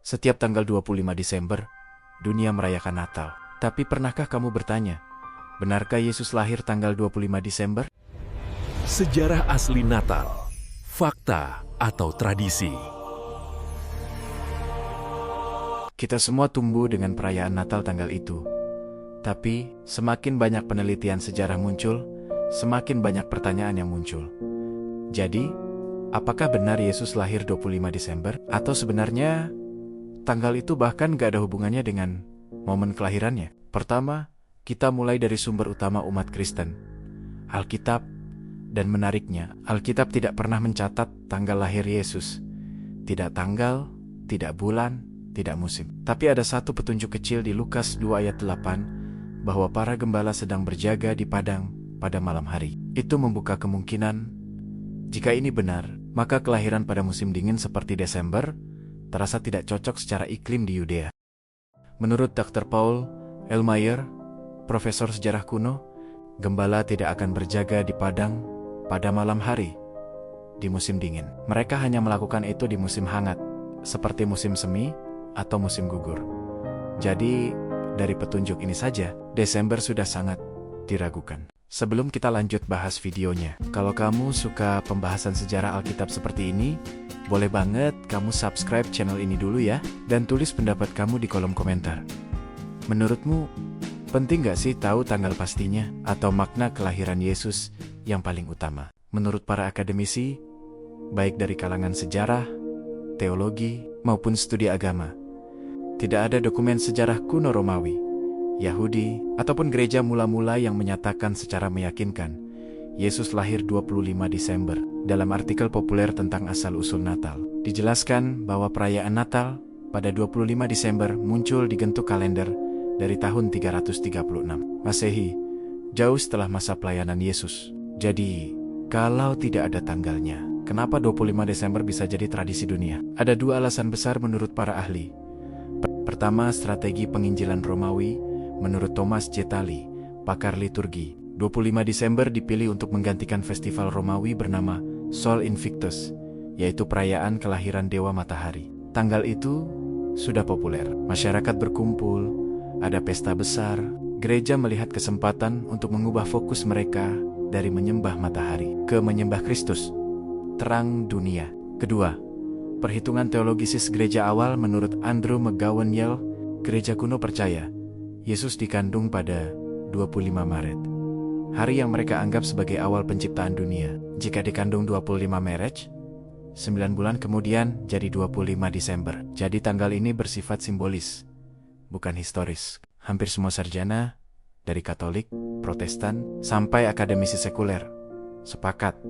Setiap tanggal 25 Desember, dunia merayakan Natal. Tapi pernahkah kamu bertanya, benarkah Yesus lahir tanggal 25 Desember? Sejarah asli Natal, fakta atau tradisi. Kita semua tumbuh dengan perayaan Natal tanggal itu. Tapi, semakin banyak penelitian sejarah muncul, semakin banyak pertanyaan yang muncul. Jadi, apakah benar Yesus lahir 25 Desember? Atau sebenarnya, tanggal itu bahkan gak ada hubungannya dengan momen kelahirannya? Pertama, kita mulai dari sumber utama umat Kristen, Alkitab. Dan menariknya, Alkitab tidak pernah mencatat tanggal lahir Yesus. Tidak tanggal, tidak bulan, tidak musim. Tapi ada satu petunjuk kecil di Lukas 2 ayat 8, bahwa para gembala sedang berjaga di padang pada malam hari. Itu membuka kemungkinan, jika ini benar, maka kelahiran pada musim dingin seperti Desember terasa tidak cocok secara iklim di Yudea. Menurut Dr. Paul Elmayer, profesor sejarah kuno, gembala tidak akan berjaga di padang pada malam hari di musim dingin. Mereka hanya melakukan itu di musim hangat, seperti musim semi atau musim gugur. Jadi, dari petunjuk ini saja, Desember sudah sangat diragukan. Sebelum kita lanjut bahas videonya, kalau kamu suka pembahasan sejarah Alkitab seperti ini, boleh banget kamu subscribe channel ini dulu ya, dan tulis pendapat kamu di kolom komentar. Menurutmu, penting gak sih tahu tanggal pastinya atau makna kelahiran Yesus yang paling utama? Menurut para akademisi, baik dari kalangan sejarah, teologi, maupun studi agama, tidak ada dokumen sejarah kuno Romawi, Yahudi, ataupun gereja mula-mula yang menyatakan secara meyakinkan Yesus lahir 25 Desember. Dalam artikel populer tentang asal-usul Natal, dijelaskan bahwa perayaan Natal pada 25 Desember muncul di gentuk kalender dari tahun 336 Masehi, jauh setelah masa pelayanan Yesus. Jadi, kalau tidak ada tanggalnya, kenapa 25 Desember bisa jadi tradisi dunia? Ada dua alasan besar menurut para ahli. Pertama, strategi penginjilan Romawi. Menurut Thomas J. Talley, pakar liturgi, 25 Desember dipilih untuk menggantikan festival Romawi bernama Sol Invictus, yaitu perayaan kelahiran Dewa Matahari. Tanggal itu sudah populer, masyarakat berkumpul, ada pesta besar, gereja melihat kesempatan untuk mengubah fokus mereka dari menyembah matahari ke menyembah Kristus, terang dunia. Kedua, perhitungan teologisis gereja awal. Menurut Andrew McGowan Yale, gereja kuno percaya Yesus dikandung pada 25 Maret, hari yang mereka anggap sebagai awal penciptaan dunia. Jika dikandung 25 Maret, 9 bulan kemudian jadi 25 Desember. Jadi tanggal ini bersifat simbolis, bukan historis. Hampir semua sarjana, dari Katolik, Protestan, sampai akademisi sekuler, sepakat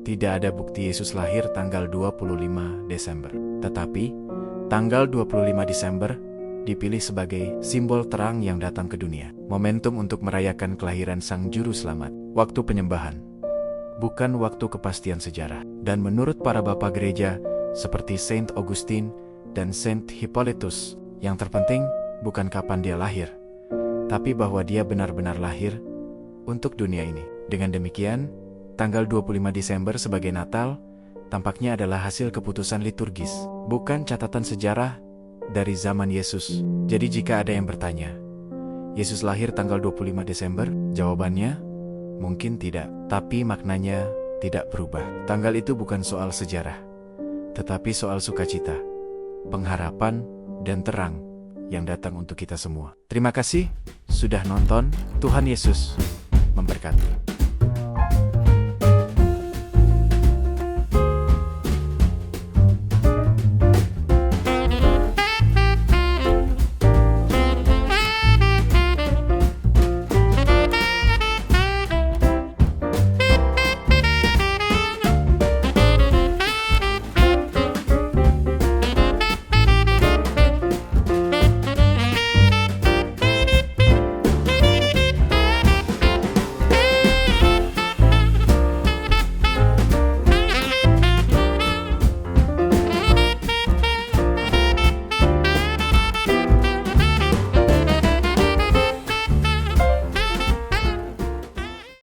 tidak ada bukti Yesus lahir tanggal 25 Desember. Tetapi, tanggal 25 Desember dipilih sebagai simbol terang yang datang ke dunia. Momentum untuk merayakan kelahiran Sang Juru Selamat. Waktu penyembahan, bukan waktu kepastian sejarah. Dan menurut para bapak gereja, seperti Saint Augustine dan Saint Hippolytus, yang terpenting bukan kapan dia lahir, tapi bahwa dia benar-benar lahir untuk dunia ini. Dengan demikian, tanggal 25 Desember sebagai Natal tampaknya adalah hasil keputusan liturgis, bukan catatan sejarah dari zaman Yesus. Jadi jika ada yang bertanya, Yesus lahir tanggal 25 Desember? Jawabannya, mungkin tidak. Tapi maknanya tidak berubah. Tanggal itu bukan soal sejarah, tetapi soal sukacita, pengharapan, dan terang yang datang untuk kita semua. Terima kasih sudah nonton. Tuhan Yesus memberkati.